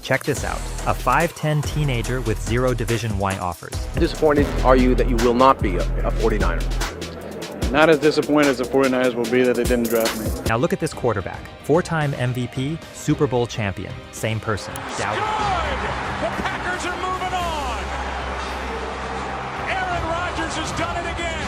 Check this out. A 5'10" teenager with 0 Division I offers. How disappointed are you that you will not be a 49er? Not as disappointed as the 49ers will be that they didn't draft me. Now look at this quarterback. 4-time MVP, Super Bowl champion. Same person. Good! The Packers are moving on! AaronRodgers has done it again!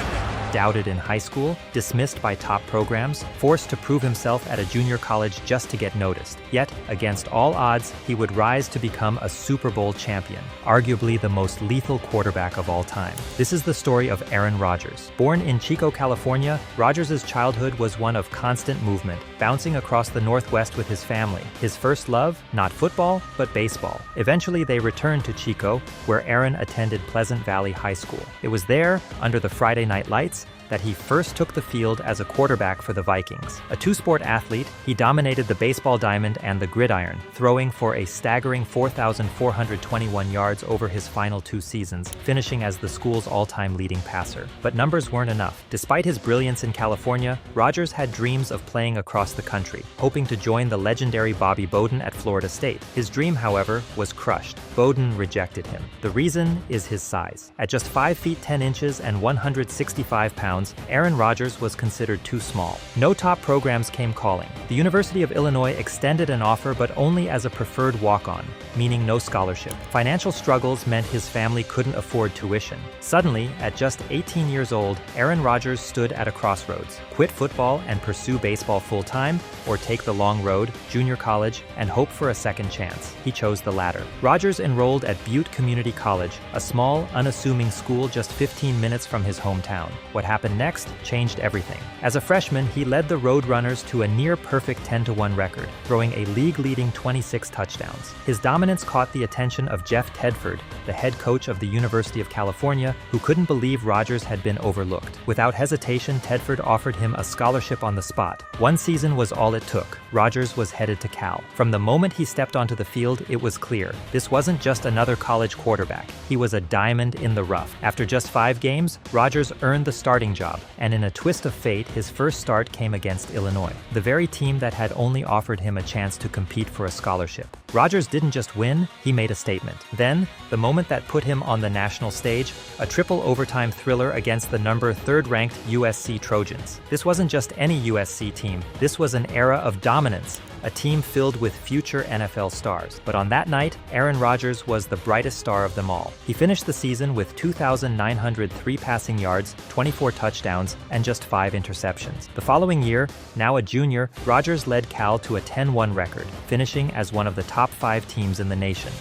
Doubted in high school, dismissed by top programs, forced to prove himself at a junior college just to get noticed. Yet, against all odds, he would rise to become a Super Bowl champion, arguably the most lethal quarterback of all time. This is the story of Aaron Rodgers. Born in Chico, California, Rodgers' childhood was one of constant movement, bouncing across the Northwest with his family. His first love, not football, but baseball. Eventually, they returned to Chico, where Aaron attended Pleasant Valley High School. It was there, under the Friday night lights, that he first took the field as a quarterback for the Vikings. A two-sport athlete, he dominated the baseball diamond and the gridiron, throwing for a staggering 4,421 yards over his final 2 seasons, finishing as the school's all-time leading passer. But numbers weren't enough. Despite his brilliance in California, Rodgers had dreams of playing across the country, hoping to join the legendary Bobby Bowden at Florida State. His dream, however, was crushed. Bowden rejected him. The reason is his size. At just 5 feet 10 inches and 165 pounds, Aaron Rodgers was considered too small. No top programs came calling. The University of Illinois extended an offer, but only as a preferred walk-on, meaning no scholarship. Financial struggles meant his family couldn't afford tuition. Suddenly, at just 18 years old, Aaron Rodgers stood at a crossroads: quit football and pursue baseball full-time, or take the long road, junior college, and hope for a second chance. He chose the latter. Rodgers enrolled at Butte Community College, a small, unassuming school just 15 minutes from his hometown. What happened next changed everything. As a freshman, he led the Roadrunners to a near-perfect 10-1 record, throwing a league-leading 26 touchdowns. His dominance caught the attention of Jeff Tedford, the head coach of the University of California, who couldn't believe Rodgers had been overlooked. Without hesitation, Tedford offered him a scholarship on the spot. 1 season was all it took. Rodgers was headed to Cal. From the moment he stepped onto the field, it was clear. This wasn't just another college quarterback. He was a diamond in the rough. After just 5 games, Rodgers earned the starting job, and in a twist of fate, his first start came against Illinois, the very team that had only offered him a chance to compete for a scholarship. Rodgers didn't just win, he made a statement. Then, the moment that put him on the national stage, a triple overtime thriller against the number 3rd-ranked USC Trojans. This wasn't just any USC team, this was an era of dominance, a team filled with future NFL stars. But on that night, Aaron Rodgers was the brightest star of them all. He finished the season with 2,903 passing yards, 24 touchdowns, and just 5 interceptions. The following year, now a junior, Rodgers led Cal to a 10-1 record, finishing as one of the top 5 teams in the nation.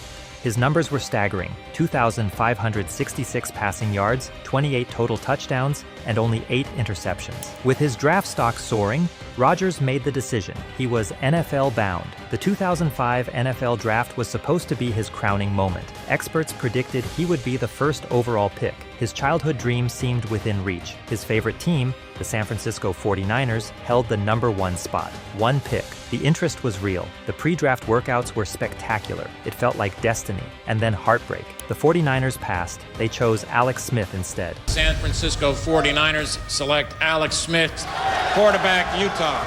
His numbers were staggering: 2,566 passing yards, 28 total touchdowns, and only 8 interceptions. With his draft stock soaring, Rodgers made the decision. He was NFL bound. The 2005 NFL Draft was supposed to be his crowning moment. Experts predicted he would be the first overall pick. His childhood dream seemed within reach. His favorite team, the San Francisco 49ers, held the number 1 spot. 1 pick. The interest was real. The pre-draft workouts were spectacular. It felt like destiny. And then heartbreak. The 49ers passed. They chose Alex Smith instead. San Francisco 49ers select Alex Smith, quarterback, Utah.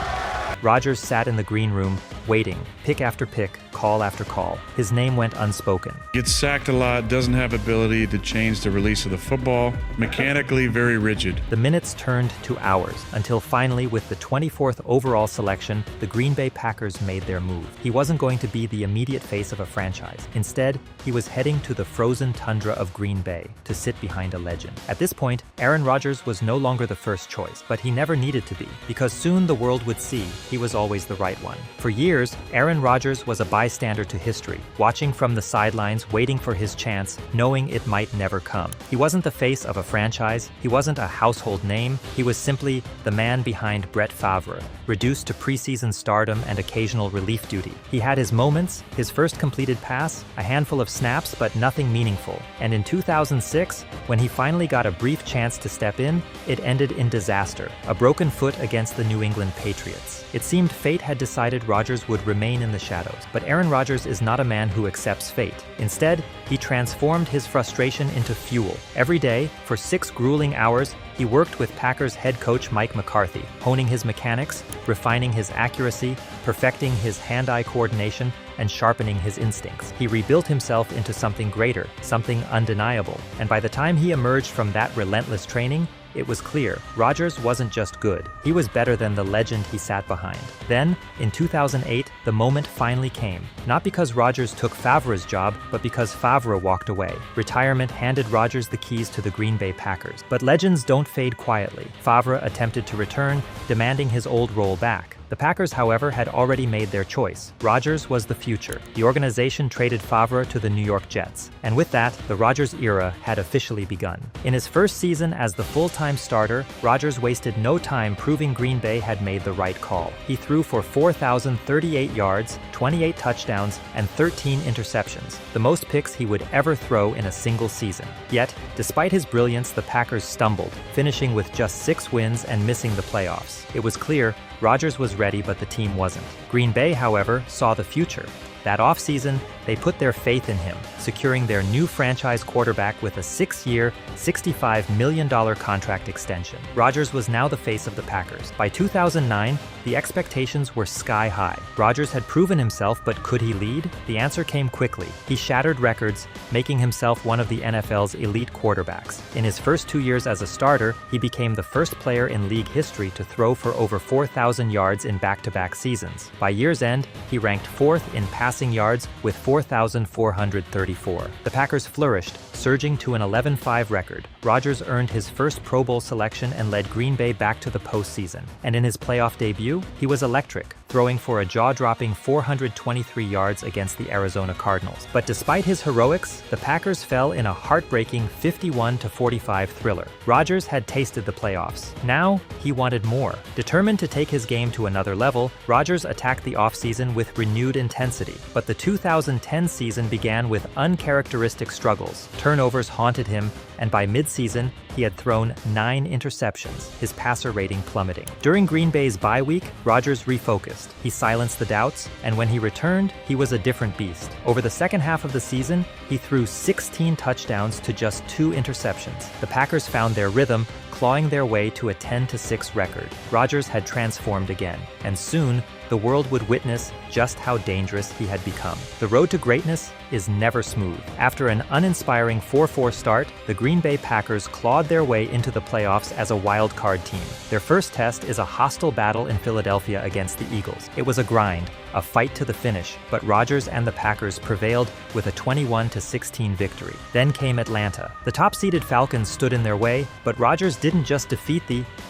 Rodgers sat in the green room, waiting, pick after pick, call after call. His name went unspoken. Gets sacked a lot, doesn't have ability to change the release of the football, mechanically very rigid. The minutes turned to hours, until finally, with the 24th overall selection, the Green Bay Packers made their move. He wasn't going to be the immediate face of a franchise. Instead, he was heading to the frozen tundra of Green Bay to sit behind a legend. At this point, Aaron Rodgers was no longer the first choice, but he never needed to be, because soon the world would see he was always the right one. For years, Aaron Rodgers was a bystander to history, watching from the sidelines, waiting for his chance, knowing it might never come. He wasn't the face of a franchise, he wasn't a household name, he was simply the man behind Brett Favre, reduced to preseason stardom and occasional relief duty. He had his moments, his first completed pass, a handful of snaps, but nothing meaningful. And in 2006, when he finally got a brief chance to step in, it ended in disaster, a broken foot against the New England Patriots. It seemed fate had decided Rodgers would remain in the shadows, but Aaron Rodgers is not a man who accepts fate. Instead, he transformed his frustration into fuel. Every day, for 6 grueling hours, he worked with Packers head coach Mike McCarthy, honing his mechanics, refining his accuracy, perfecting his hand-eye coordination, and sharpening his instincts. He rebuilt himself into something greater, something undeniable. And by the time he emerged from that relentless training, it was clear Rodgers wasn't just good, he was better than the legend he sat behind. Then, in 2008, the moment finally came. Not because Rodgers took Favre's job, but because Favre walked away. Retirement handed Rodgers the keys to the Green Bay Packers. But legends don't fade quietly. Favre attempted to return, demanding his old role back. The Packers, however, had already made their choice. Rodgers was the future. The organization traded Favre to the New York Jets. And with that, the Rodgers era had officially begun. In his first season as the full-time starter, Rodgers wasted no time proving Green Bay had made the right call. He threw for 4,038 yards, 28 touchdowns, and 13 interceptions, the most picks he would ever throw in a single season. Yet, despite his brilliance, the Packers stumbled, finishing with just 6 wins and missing the playoffs. It was clear Rodgers was ready, but the team wasn't. Green Bay, however, saw the future. That offseason, they put their faith in him, securing their new franchise quarterback with a 6-year, $65 million contract extension. Rodgers was now the face of the Packers. By 2009, the expectations were sky high. Rodgers had proven himself, but could he lead? The answer came quickly. He shattered records, making himself one of the NFL's elite quarterbacks. In his first 2 years as a starter, he became the first player in league history to throw for over 4,000 yards in back-to-back seasons. By year's end, he ranked 4th in passing yards with 4,434. The Packers flourished, surging to an 11-5 record. Rodgers earned his first Pro Bowl selection and led Green Bay back to the postseason. And in his playoff debut, he was electric, throwing for a jaw-dropping 423 yards against the Arizona Cardinals. But despite his heroics, the Packers fell in a heartbreaking 51-45 thriller. Rodgers had tasted the playoffs. Now, he wanted more. Determined to take his game to another level, Rodgers attacked the offseason with renewed intensity. But the 2010 season began with uncharacteristic struggles. Turnovers haunted him, and by mid-season, he had thrown 9 interceptions, his passer rating plummeting. During Green Bay's bye week, Rodgers refocused. He silenced the doubts, and when he returned, he was a different beast. Over the second half of the season, he threw 16 touchdowns to just 2 interceptions. The Packers found their rhythm, clawing their way to a 10-6 record. Rodgers had transformed again, and soon, the world would witness just how dangerous he had become. The road to greatness is never smooth. After an uninspiring 4-4 start, the Green Bay Packers clawed their way into the playoffs as a wild card team. Their first test is a hostile battle in Philadelphia against the Eagles. It was a grind, a fight to the finish, but Rodgers and the Packers prevailed with a 21-16 victory. Then came Atlanta. The top-seeded Falcons stood in their way, but Rodgers didn't just defeat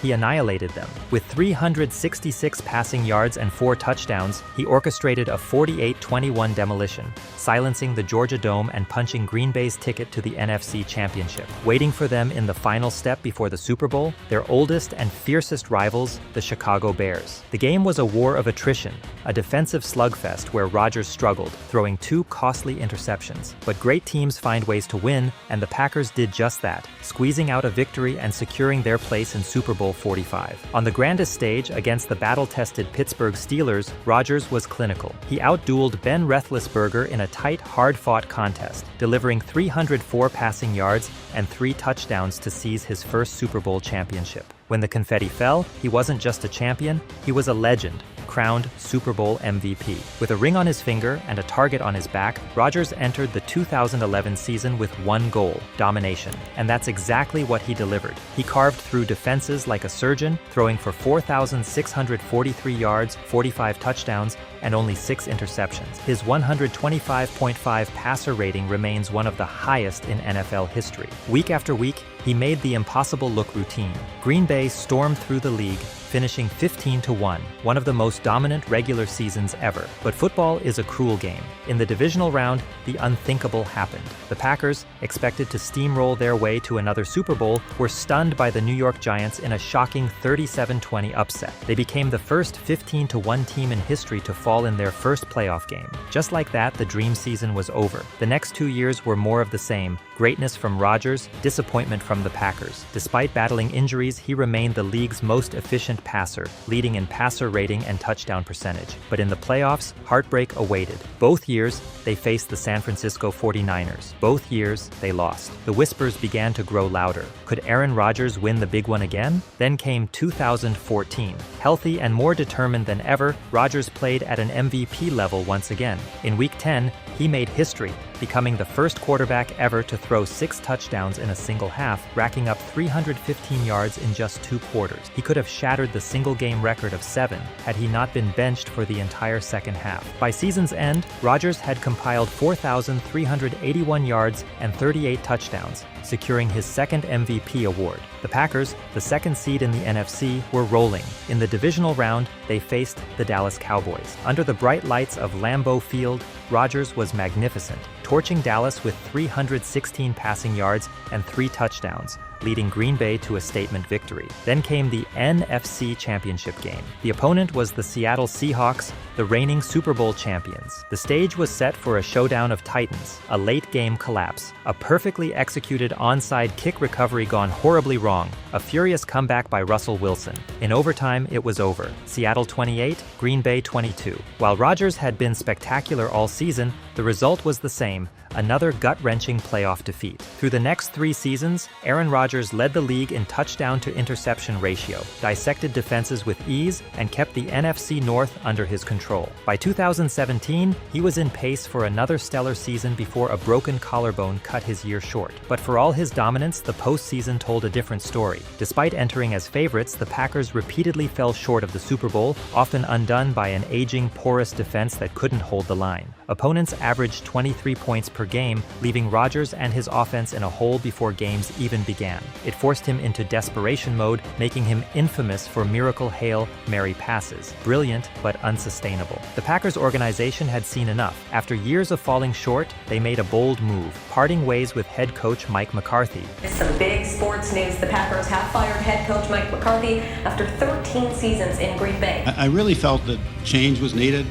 he annihilated them. With 366 passing yards and 4 touchdowns, he orchestrated a 48-21 demolition, silencing the Georgia Dome and punching Green Bay's ticket to the NFC Championship. Waiting for them in the final step before the Super Bowl, their oldest and fiercest rivals, the Chicago Bears. The game was a war of attrition, a defensive slugfest where Rodgers struggled, throwing 2 costly interceptions. But great teams find ways to win, and the Packers did just that, squeezing out a victory and securing their place in Super Bowl 45. On the grandest stage against the battle-tested Pittsburgh Steelers, Rodgers was clinical. He outdueled Ben Roethlisberger in a tight, hard-fought contest, delivering 304 passing yards and 3 touchdowns to seize his first Super Bowl championship. When the confetti fell, he wasn't just a champion, he was a legend, crowned Super Bowl MVP. With a ring on his finger and a target on his back, Rodgers entered the 2011 season with one goal: domination. And that's exactly what he delivered. He carved through defenses like a surgeon, throwing for 4,643 yards, 45 touchdowns, and only 6 interceptions. His 125.5 passer rating remains one of the highest in NFL history. Week after week, he made the impossible look routine. Green Bay stormed through the league, finishing 15-1, one of the most dominant regular seasons ever. But football is a cruel game. In the divisional round, the unthinkable happened. The Packers, expected to steamroll their way to another Super Bowl, were stunned by the New York Giants in a shocking 37-20 upset. They became the first 15-1 team in history to fall in their first playoff game. Just like that, the dream season was over. The next 2 years were more of the same: greatness from Rodgers, disappointment from from the Packers. Despite battling injuries, he remained the league's most efficient passer, leading in passer rating and touchdown percentage. But in the playoffs, heartbreak awaited. Both years, they faced the San Francisco 49ers. Both years, they lost. The whispers began to grow louder. Could Aaron Rodgers win the big one again? Then came 2014. Healthy and more determined than ever, Rodgers played at an MVP level once again. In Week 10, he made history, becoming the first quarterback ever to throw 6 touchdowns in a single half, racking up 315 yards in just 2 quarters. He could have shattered the single-game record of 7 had he not been benched for the entire second half. By season's end, Rodgers had compiled 4,381 yards and 38 touchdowns, securing his second MVP award. The Packers, the second seed in the NFC, were rolling. In the divisional round, they faced the Dallas Cowboys. Under the bright lights of Lambeau Field, Rodgers was magnificent, torching Dallas with 316 passing yards and 3 touchdowns, leading Green Bay to a statement victory. Then came the NFC Championship game. The opponent was the Seattle Seahawks, the reigning Super Bowl champions. The stage was set for a showdown of titans, a late-game collapse, a perfectly executed onside kick recovery gone horribly wrong, a furious comeback by Russell Wilson. In overtime, it was over. Seattle 28, Green Bay 22. While Rodgers had been spectacular all season, the result was the same, another gut-wrenching playoff defeat. Through the next 3 seasons, Aaron Rodgers led the league in touchdown-to-interception ratio, dissected defenses with ease, and kept the NFC North under his control. By 2017, he was in pace for another stellar season before a broken collarbone cut his year short. But for all his dominance, the postseason told a different story. Despite entering as favorites, the Packers repeatedly fell short of the Super Bowl, often undone by an aging, porous defense that couldn't hold the line. Opponents averaged 23 points per game, leaving Rodgers and his offense in a hole before games even began. It forced him into desperation mode, making him infamous for miracle Hail Mary passes, brilliant but unsustainable. The Packers organization had seen enough. After years of falling short, they made a bold move, parting ways with head coach Mike McCarthy. Some big sports news. The Packers have fired head coach Mike McCarthy after 13 seasons in Green Bay. I really felt that change was needed,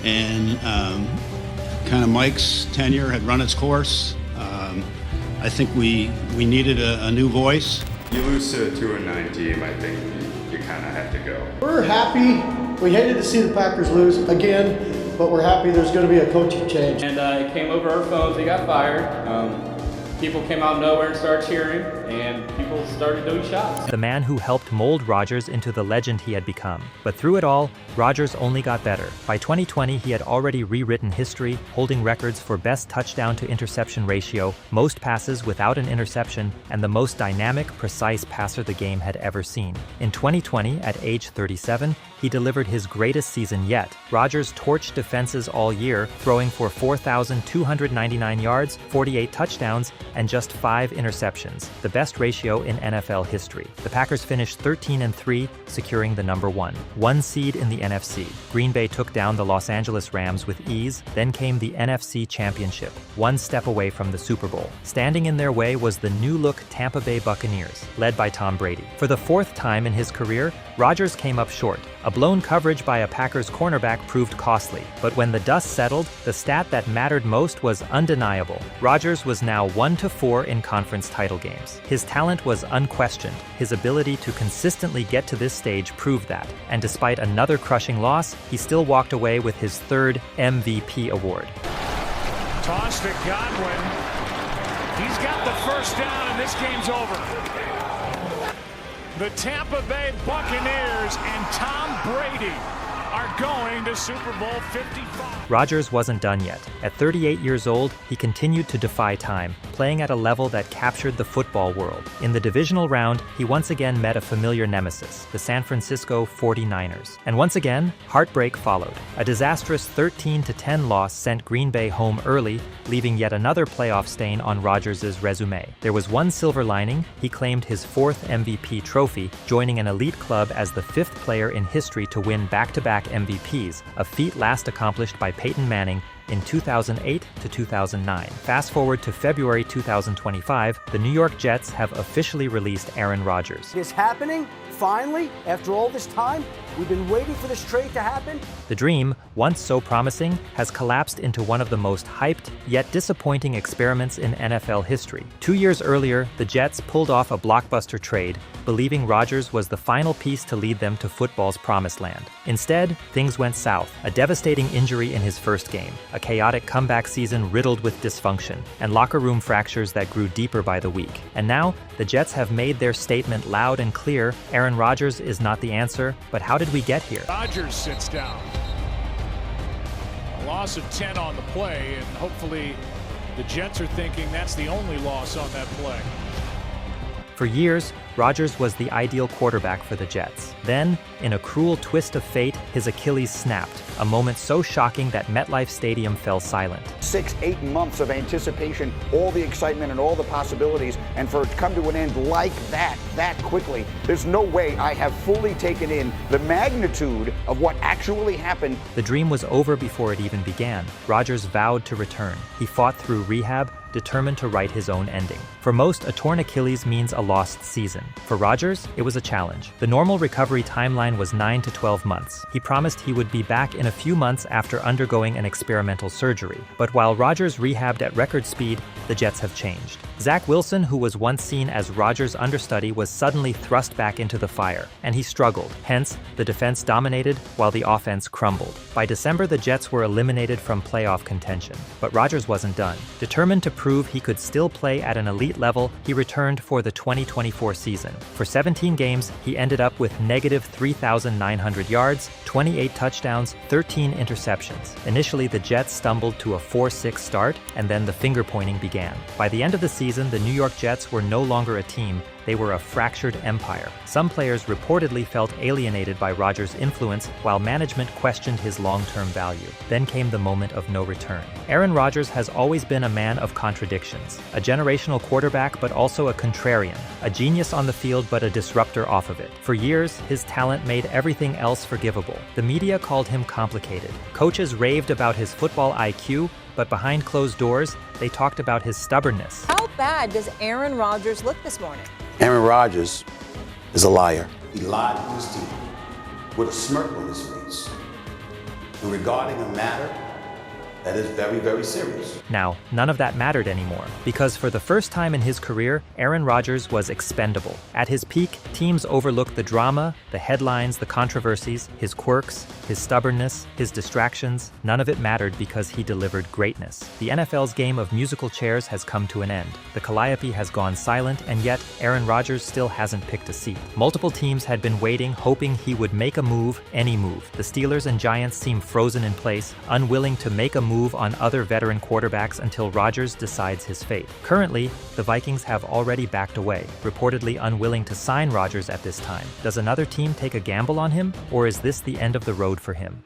and kind of Mike's tenure had run its course. I think we needed a new voice. You lose to a 2-9 team, I think you kind of have to go. We're happy. We hated to see the Packers lose again, but we're happy there's going to be a coaching change. And it came over our phones. He got fired. People came out of nowhere and started cheering, and people started doing shots. The man who helped mold Rodgers into the legend he had become. But through it all, Rodgers only got better. By 2020, he had already rewritten history, holding records for best touchdown-to-interception ratio, most passes without an interception, and the most dynamic, precise passer the game had ever seen. In 2020, at age 37, he delivered his greatest season yet. Rodgers torched defenses all year, throwing for 4,299 yards, 48 touchdowns, and just 5 interceptions, the best ratio in NFL history. The Packers finished 13-3, securing the number 1 seed in the NFC. Green Bay took down the Los Angeles Rams with ease, then came the NFC Championship, 1 step away from the Super Bowl. Standing in their way was the new-look Tampa Bay Buccaneers, led by Tom Brady. For the 4th time in his career, Rodgers came up short. A blown coverage by a Packers cornerback proved costly, but when the dust settled, the stat that mattered most was undeniable. Rodgers was now 1-4 in conference title games. His talent was unquestioned. His ability to consistently get to this stage proved that, and despite another crushing loss, he still walked away with his 3rd MVP award. Toss to Godwin. He's got the first down, and this game's over. The Tampa Bay Buccaneers and Tom Brady are going to Super Bowl 55. Rodgers wasn't done yet. At 38 years old, he continued to defy time, playing at a level that captured the football world. In the divisional round, he once again met a familiar nemesis, the San Francisco 49ers. And once again, heartbreak followed. A disastrous 13-10 loss sent Green Bay home early, leaving yet another playoff stain on Rodgers' resume. There was one silver lining. He claimed his 4th MVP trophy, joining an elite club as the 5th player in history to win back-to-back MVPs, a feat last accomplished by Peyton Manning in 2008 to 2009. Fast forward to February 2025, the New York Jets have officially released Aaron Rodgers. It's happening, finally, after all this time. We've been waiting for this trade to happen. The dream, once so promising, has collapsed into one of the most hyped yet disappointing experiments in NFL history. 2 years earlier, the Jets pulled off a blockbuster trade, believing Rodgers was the final piece to lead them to football's promised land. Instead, things went south. A devastating injury in his first game, a chaotic comeback season riddled with dysfunction, and locker room fractures that grew deeper by the week. And now, the Jets have made their statement loud and clear: Aaron Rodgers is not the answer, but how did we get here? Rodgers sits down. A loss of 10 on the play, and hopefully the Jets are thinking that's the only loss on that play. For years, Rodgers was the ideal quarterback for the Jets. Then, in a cruel twist of fate, his Achilles snapped, a moment so shocking that MetLife Stadium fell silent. 6-8 months of anticipation, all the excitement and all the possibilities, and for it to come to an end like that quickly, there's no way I have fully taken in the magnitude of what actually happened. The dream was over before it even began. Rodgers vowed to return. He fought through rehab, determined to write his own ending. For most, a torn Achilles means a lost season. For Rodgers, it was a challenge. The normal recovery timeline was 9 to 12 months. He promised he would be back in a few months after undergoing an experimental surgery. But while Rodgers rehabbed at record speed, the Jets have changed. Zach Wilson, who was once seen as Rodgers' understudy, was suddenly thrust back into the fire, and he struggled. Hence, the defense dominated while the offense crumbled. By December, the Jets were eliminated from playoff contention. But Rodgers wasn't done. Determined to prove he could still play at an elite level, he returned for the 2024 season. For 17 games, he ended up with negative 3,900 yards, 28 touchdowns, 13 interceptions. Initially, the Jets stumbled to a 4-6 start, and then the finger-pointing began. By the end of the season, the New York Jets were no longer a team. They were a fractured empire. Some players reportedly felt alienated by Rodgers' influence, while management questioned his long-term value. Then came the moment of no return. Aaron Rodgers has always been a man of contradictions, a generational quarterback but also a contrarian, a genius on the field but a disruptor off of it. For years, his talent made everything else forgivable. The media called him complicated. Coaches raved about his football IQ, but behind closed doors, they talked about his stubbornness. How bad does Aaron Rodgers look this morning? Aaron Rodgers is a liar. He lied to his team with a smirk on his face and regarding a matter that is very, very serious. Now, none of that mattered anymore, because for the first time in his career, Aaron Rodgers was expendable. At his peak, teams overlooked the drama, the headlines, the controversies, his quirks, his stubbornness, his distractions. None of it mattered because he delivered greatness. The NFL's game of musical chairs has come to an end. The calliope has gone silent, and yet Aaron Rodgers still hasn't picked a seat. Multiple teams had been waiting, hoping he would make a move, any move. The Steelers and Giants seem frozen in place, unwilling to make a move on other veteran quarterbacks until Rodgers decides his fate. Currently, the Vikings have already backed away, reportedly unwilling to sign Rodgers at this time. Does another team take a gamble on him, or is this the end of the road for him?